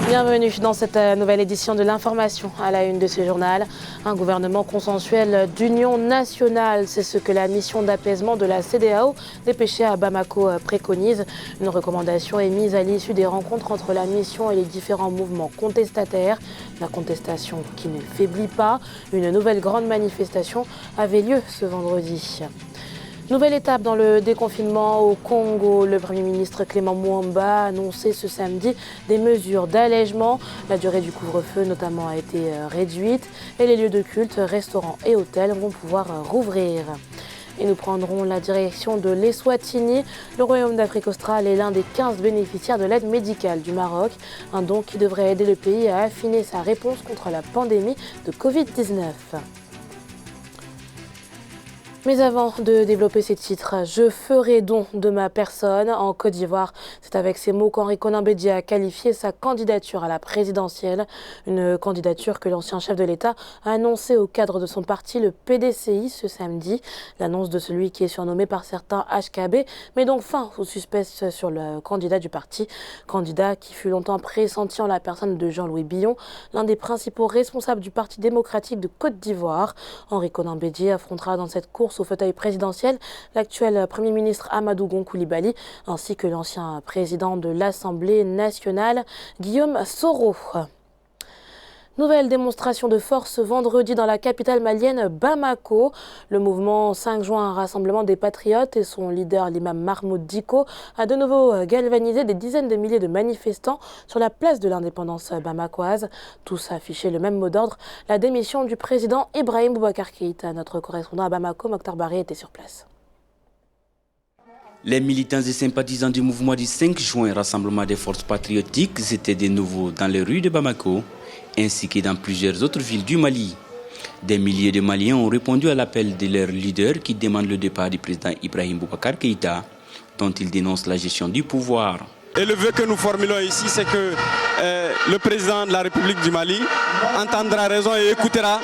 Bienvenue dans cette nouvelle édition de l'information à la une de ce journal. Un gouvernement consensuel d'union nationale, c'est ce que la mission d'apaisement de la CEDEAO dépêchée à Bamako préconise. Une recommandation émise à l'issue des rencontres entre la mission et les différents mouvements contestataires. La contestation qui ne faiblit pas. Une nouvelle grande manifestation avait lieu ce vendredi. Nouvelle étape dans le déconfinement au Congo. Le Premier ministre Clément Mwamba a annoncé ce samedi des mesures d'allègement. La durée du couvre-feu notamment a été réduite et les lieux de culte, restaurants et hôtels vont pouvoir rouvrir. Et nous prendrons la direction de l'Eswatini. Le Royaume d'Afrique australe est l'un des 15 bénéficiaires de l'aide médicale du Maroc. Un don qui devrait aider le pays à affiner sa réponse contre la pandémie de Covid-19. Mais avant de développer ces titres, je ferai don de ma personne en Côte d'Ivoire. C'est avec ces mots qu'Henri Konan Bédié a qualifié sa candidature à la présidentielle. Une candidature que l'ancien chef de l'État a annoncée au cadre de son parti, le PDCI, ce samedi. L'annonce de celui qui est surnommé par certains HKB met donc fin aux suspects sur le candidat du parti. Candidat qui fut longtemps pressenti en la personne de Jean-Louis Billon, l'un des principaux responsables du Parti démocratique de Côte d'Ivoire. Henri Konan Bédié affrontera dans cette course au fauteuil présidentiel l'actuel Premier ministre Amadou Gon Coulibaly ainsi que l'ancien président de l'Assemblée nationale Guillaume Soro. Nouvelle démonstration de force vendredi dans la capitale malienne Bamako. Le mouvement 5 juin, un rassemblement des patriotes et son leader, l'imam Mahmoud Dicko, a de nouveau galvanisé des dizaines de milliers de manifestants sur la place de l'indépendance bamakoise. Tous affichaient le même mot d'ordre, la démission du président Ibrahim Boubacar Keïta. Notre correspondant à Bamako, Mokhtar Baré, était sur place. Les militants et sympathisants du mouvement du 5 juin, rassemblement des forces patriotiques, étaient de nouveau dans les rues de Bamako, ainsi que dans plusieurs autres villes du Mali. Des milliers de Maliens ont répondu à l'appel de leur leader qui demande le départ du président Ibrahim Boubacar Keïta, dont il dénonce la gestion du pouvoir. Et le vœu que nous formulons ici, c'est que le président de la République du Mali entendra raison et écoutera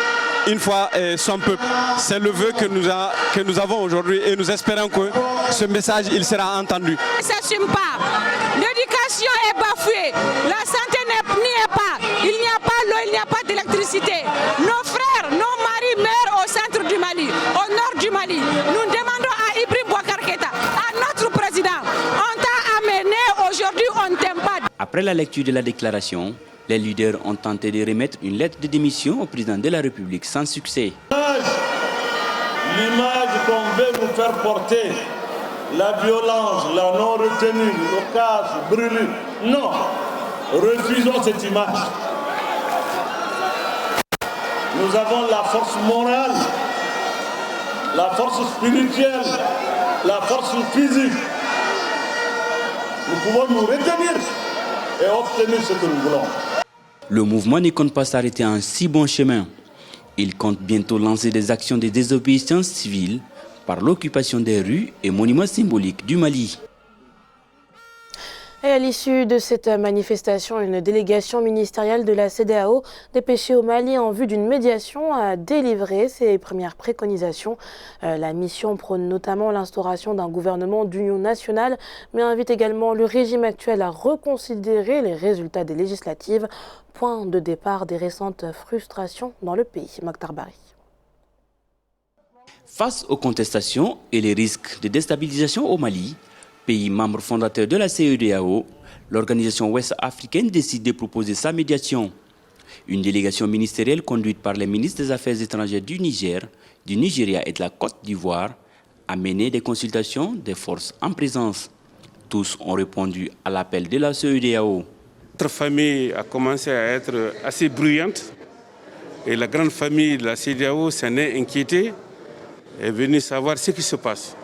une fois son peuple. C'est le vœu que nous avons aujourd'hui et nous espérons que ce message il sera entendu. Il ne s'assume pas. L'éducation est bafouée. La santé n'y est pas. Il n'y a pas l'eau, il n'y a pas d'électricité. Nos frères, nos maris meurent au centre du Mali, au nord du Mali. Nous demandons à Ibrahim Boubacar Keïta, à notre président, on t'a amené, aujourd'hui on ne t'aime pas. Après la lecture de la déclaration, les leaders ont tenté de remettre une lettre de démission au président de la République sans succès. L'image qu'on veut nous faire porter, la violence, la non-retenue, le casse, brûlure, non, refusons cette image. Nous avons la force morale, la force spirituelle, la force physique. Nous pouvons nous retenir et obtenir ce que nous voulons. Le mouvement ne compte pas s'arrêter en si bon chemin. Il compte bientôt lancer des actions de désobéissance civile par l'occupation des rues et monuments symboliques du Mali. Et à l'issue de cette manifestation, une délégation ministérielle de la CEDEAO dépêchée au Mali en vue d'une médiation a délivré ses premières préconisations. La mission prône notamment l'instauration d'un gouvernement d'union nationale, mais invite également le régime actuel à reconsidérer les résultats des législatives, point de départ des récentes frustrations dans le pays. Mokhtar Baré. Face aux contestations et les risques de déstabilisation au Mali, pays membre fondateur de la CEDEAO, l'organisation ouest-africaine décide de proposer sa médiation. Une délégation ministérielle conduite par les ministres des Affaires étrangères du Niger, du Nigeria et de la Côte d'Ivoire a mené des consultations des forces en présence. Tous ont répondu à l'appel de la CEDEAO. Notre famille a commencé à être assez bruyante et la grande famille de la CEDEAO s'en est inquiétée et est venue savoir ce qui se passe.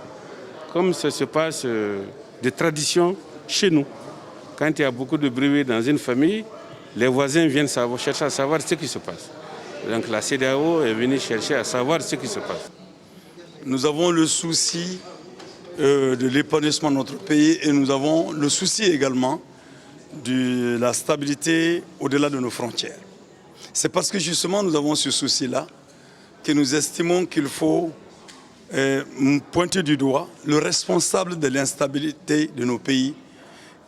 Comme ça se passe de tradition chez nous. Quand il y a beaucoup de bruit dans une famille, les voisins viennent chercher à savoir ce qui se passe. Donc la CEDEAO est venue chercher à savoir ce qui se passe. Nous avons le souci de l'épanouissement de notre pays et nous avons le souci également de la stabilité au-delà de nos frontières. C'est parce que justement nous avons ce souci-là que nous estimons qu'il faut pointer du doigt le responsable de l'instabilité de nos pays,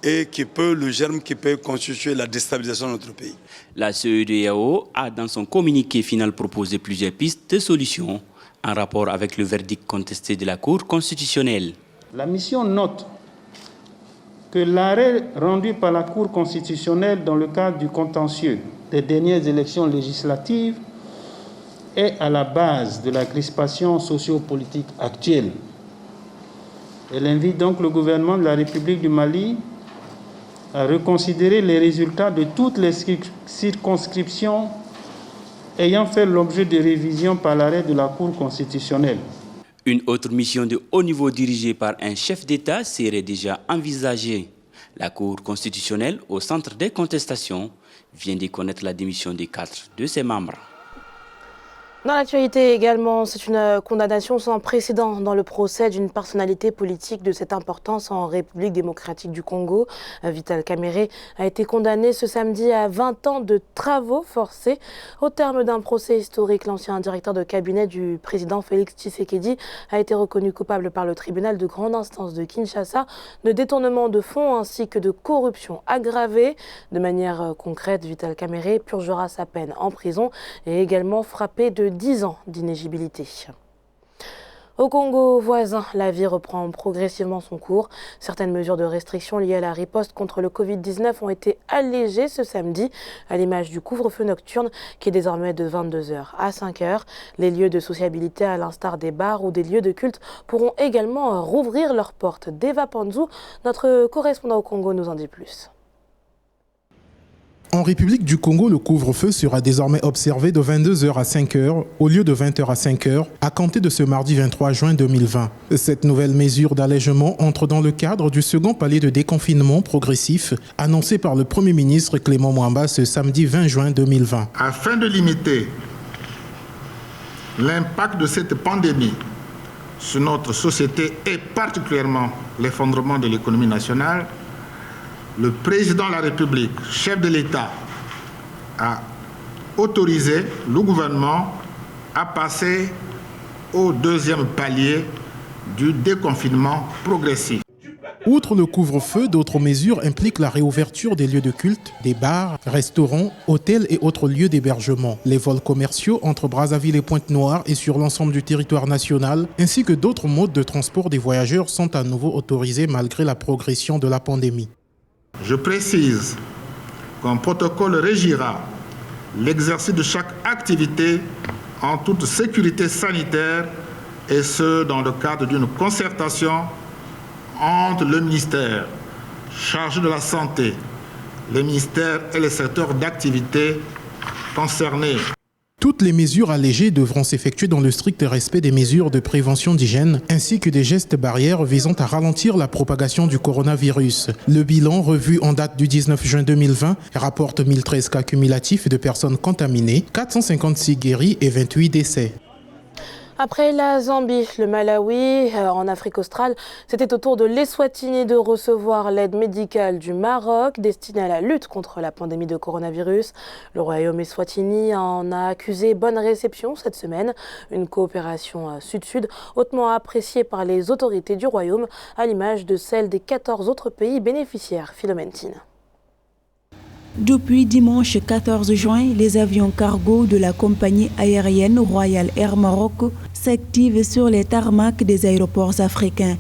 et le germe qui peut constituer la déstabilisation de notre pays. La CEDEAO a dans son communiqué final proposé plusieurs pistes de solutions en rapport avec le verdict contesté de la Cour constitutionnelle. La mission note que l'arrêt rendu par la Cour constitutionnelle dans le cadre du contentieux des dernières élections législatives est à la base de la crispation sociopolitique actuelle. Elle invite donc le gouvernement de la République du Mali à reconsidérer les résultats de toutes les circonscriptions ayant fait l'objet de révision par l'arrêt de la Cour constitutionnelle. Une autre mission de haut niveau dirigée par un chef d'État serait déjà envisagée. La Cour constitutionnelle, au centre des contestations, vient de connaître la démission des 4 de ses membres. Dans l'actualité également, c'est une condamnation sans précédent dans le procès d'une personnalité politique de cette importance en République démocratique du Congo. Vital Kamerhe a été condamné ce samedi à 20 ans de travaux forcés. Au terme d'un procès historique, l'ancien directeur de cabinet du président Félix Tshisekedi a été reconnu coupable par le tribunal de grande instance de Kinshasa de détournement de fonds ainsi que de corruption aggravée. De manière concrète, Vital Kamerhe purgera sa peine en prison et également frappé de 10 ans d'inéligibilité. Au Congo voisin, la vie reprend progressivement son cours. Certaines mesures de restriction liées à la riposte contre le Covid-19 ont été allégées ce samedi, à l'image du couvre-feu nocturne qui est désormais de 22h à 5h. Les lieux de sociabilité, à l'instar des bars ou des lieux de culte, pourront également rouvrir leurs portes. Deva Panzou, notre correspondant au Congo, nous en dit plus. En République du Congo, le couvre-feu sera désormais observé de 22h à 5h au lieu de 20h à 5h à compter de ce mardi 23 juin 2020. Cette nouvelle mesure d'allègement entre dans le cadre du second palier de déconfinement progressif annoncé par le Premier ministre Clément Mwamba ce samedi 20 juin 2020. Afin de limiter l'impact de cette pandémie sur notre société et particulièrement l'effondrement de l'économie nationale, le président de la République, chef de l'État, a autorisé le gouvernement à passer au deuxième palier du déconfinement progressif. Outre le couvre-feu, d'autres mesures impliquent la réouverture des lieux de culte, des bars, restaurants, hôtels et autres lieux d'hébergement. Les vols commerciaux entre Brazzaville et Pointe-Noire et sur l'ensemble du territoire national, ainsi que d'autres modes de transport des voyageurs sont à nouveau autorisés malgré la progression de la pandémie. Je précise qu'un protocole régira l'exercice de chaque activité en toute sécurité sanitaire et ce dans le cadre d'une concertation entre le ministère chargé de la santé, les ministères et les secteurs d'activité concernés. Toutes les mesures allégées devront s'effectuer dans le strict respect des mesures de prévention d'hygiène ainsi que des gestes barrières visant à ralentir la propagation du coronavirus. Le bilan revu en date du 19 juin 2020 rapporte 1013 cas cumulatifs de personnes contaminées, 456 guéris et 28 décès. Après la Zambie, le Malawi, en Afrique australe, c'était au tour de l'Eswatini de recevoir l'aide médicale du Maroc destinée à la lutte contre la pandémie de coronavirus. Le royaume Eswatini en a accusé bonne réception cette semaine, une coopération sud-sud hautement appréciée par les autorités du royaume, à l'image de celle des 14 autres pays bénéficiaires. Philomentine. Depuis dimanche 14 juin, les avions cargo de la compagnie aérienne Royal Air Maroc s'activent sur les tarmacs des aéroports africains.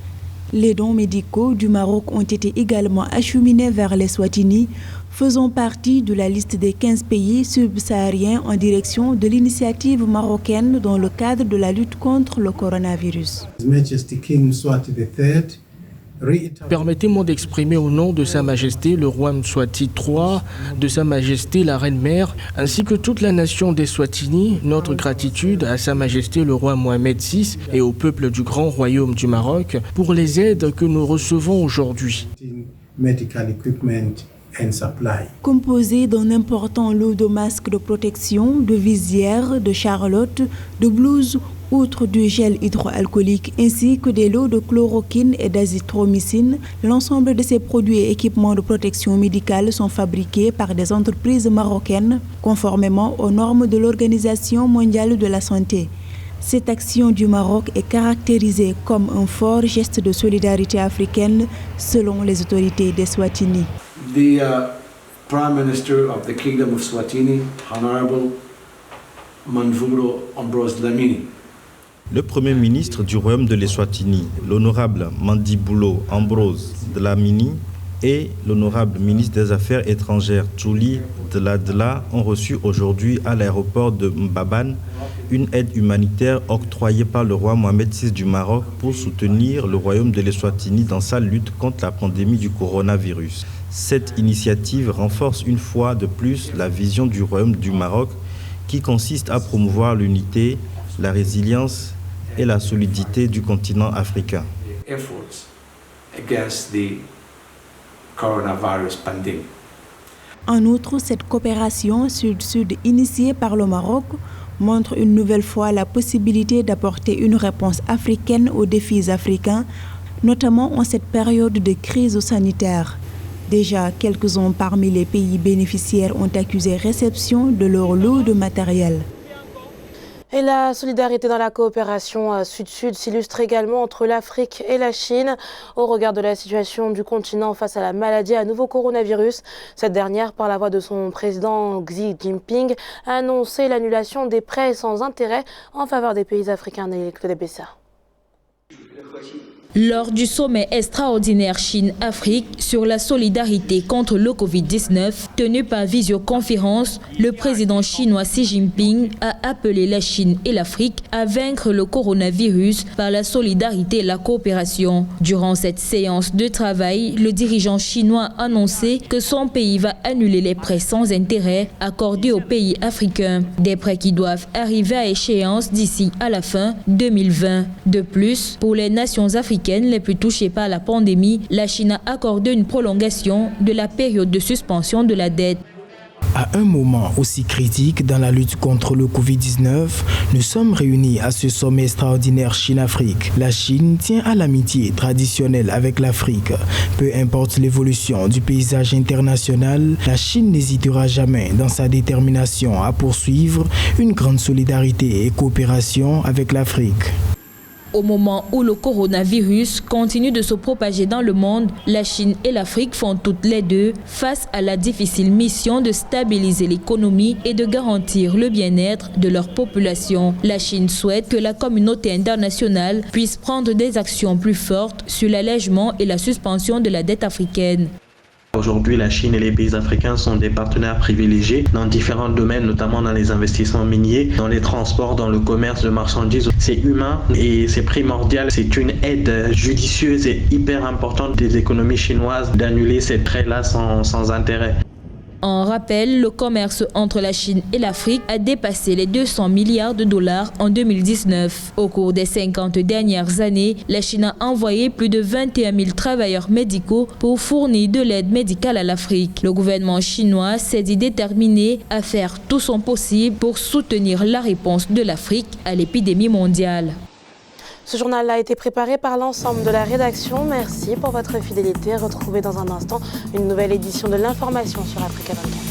Les dons médicaux du Maroc ont été également acheminés vers l'Eswatini, faisant partie de la liste des 15 pays subsahariens en direction de l'initiative marocaine dans le cadre de la lutte contre le coronavirus. Permettez-moi d'exprimer au nom de Sa Majesté le roi Mswati III, de Sa Majesté la Reine-Mère, ainsi que toute la nation d'Eswatini, notre gratitude à Sa Majesté le roi Mohamed VI et au peuple du Grand Royaume du Maroc pour les aides que nous recevons aujourd'hui. Composé d'un important lot de masques de protection, de visières, de charlottes, de blouses, outre du gel hydroalcoolique ainsi que des lots de chloroquine et d'azithromycine, l'ensemble de ces produits et équipements de protection médicale sont fabriqués par des entreprises marocaines conformément aux normes de l'Organisation mondiale de la santé. Cette action du Maroc est caractérisée comme un fort geste de solidarité africaine selon les autorités d'Eswatini. The Prime Minister of the Kingdom of Swatini, Honorable Manvuro Ambrose Dlamini. Le Premier ministre du Royaume de l'Eswatini, l'honorable Mandibulo Ambrose Dlamini, et l'honorable ministre des Affaires étrangères Tchouli Dladla ont reçu aujourd'hui à l'aéroport de Mbabane une aide humanitaire octroyée par le roi Mohamed VI du Maroc pour soutenir le Royaume de l'Eswatini dans sa lutte contre la pandémie du coronavirus. Cette initiative renforce une fois de plus la vision du Royaume du Maroc qui consiste à promouvoir l'unité, la résilience et la solidité du continent africain. En outre, cette coopération sud-sud initiée par le Maroc montre une nouvelle fois la possibilité d'apporter une réponse africaine aux défis africains, notamment en cette période de crise sanitaire. Déjà, quelques-uns parmi les pays bénéficiaires ont accusé réception de leur lot de matériel. Et la solidarité dans la coopération sud-sud s'illustre également entre l'Afrique et la Chine. Au regard de la situation du continent face à la maladie à nouveau coronavirus, cette dernière, par la voix de son président Xi Jinping, a annoncé l'annulation des prêts sans intérêt en faveur des pays africains. Claude Bessa. Lors du sommet extraordinaire Chine-Afrique sur la solidarité contre le Covid-19, tenu par visioconférence, le président chinois Xi Jinping a appelé la Chine et l'Afrique à vaincre le coronavirus par la solidarité et la coopération. Durant cette séance de travail, le dirigeant chinois a annoncé que son pays va annuler les prêts sans intérêt accordés aux pays africains. Des prêts qui doivent arriver à échéance d'ici à la fin 2020. De plus, pour les nations africaines les plus touchées par la pandémie, la Chine a accordé une prolongation de la période de suspension de la dette. À un moment aussi critique dans la lutte contre le Covid-19, nous sommes réunis à ce sommet extraordinaire Chine-Afrique. La Chine tient à l'amitié traditionnelle avec l'Afrique. Peu importe l'évolution du paysage international, la Chine n'hésitera jamais dans sa détermination à poursuivre une grande solidarité et coopération avec l'Afrique. Au moment où le coronavirus continue de se propager dans le monde, la Chine et l'Afrique font toutes les deux face à la difficile mission de stabiliser l'économie et de garantir le bien-être de leur population. La Chine souhaite que la communauté internationale puisse prendre des actions plus fortes sur l'allègement et la suspension de la dette africaine. Aujourd'hui, la Chine et les pays africains sont des partenaires privilégiés dans différents domaines, notamment dans les investissements miniers, dans les transports, dans le commerce de marchandises. C'est humain et c'est primordial. C'est une aide judicieuse et hyper importante des économies chinoises d'annuler ces prêts-là sans intérêt. En rappel, le commerce entre la Chine et l'Afrique a dépassé les 200 milliards de dollars en 2019. Au cours des 50 dernières années, la Chine a envoyé plus de 21 000 travailleurs médicaux pour fournir de l'aide médicale à l'Afrique. Le gouvernement chinois s'est dit déterminé à faire tout son possible pour soutenir la réponse de l'Afrique à l'épidémie mondiale. Ce journal a été préparé par l'ensemble de la rédaction. Merci pour votre fidélité. Retrouvez dans un instant une nouvelle édition de l'information sur Africa 24.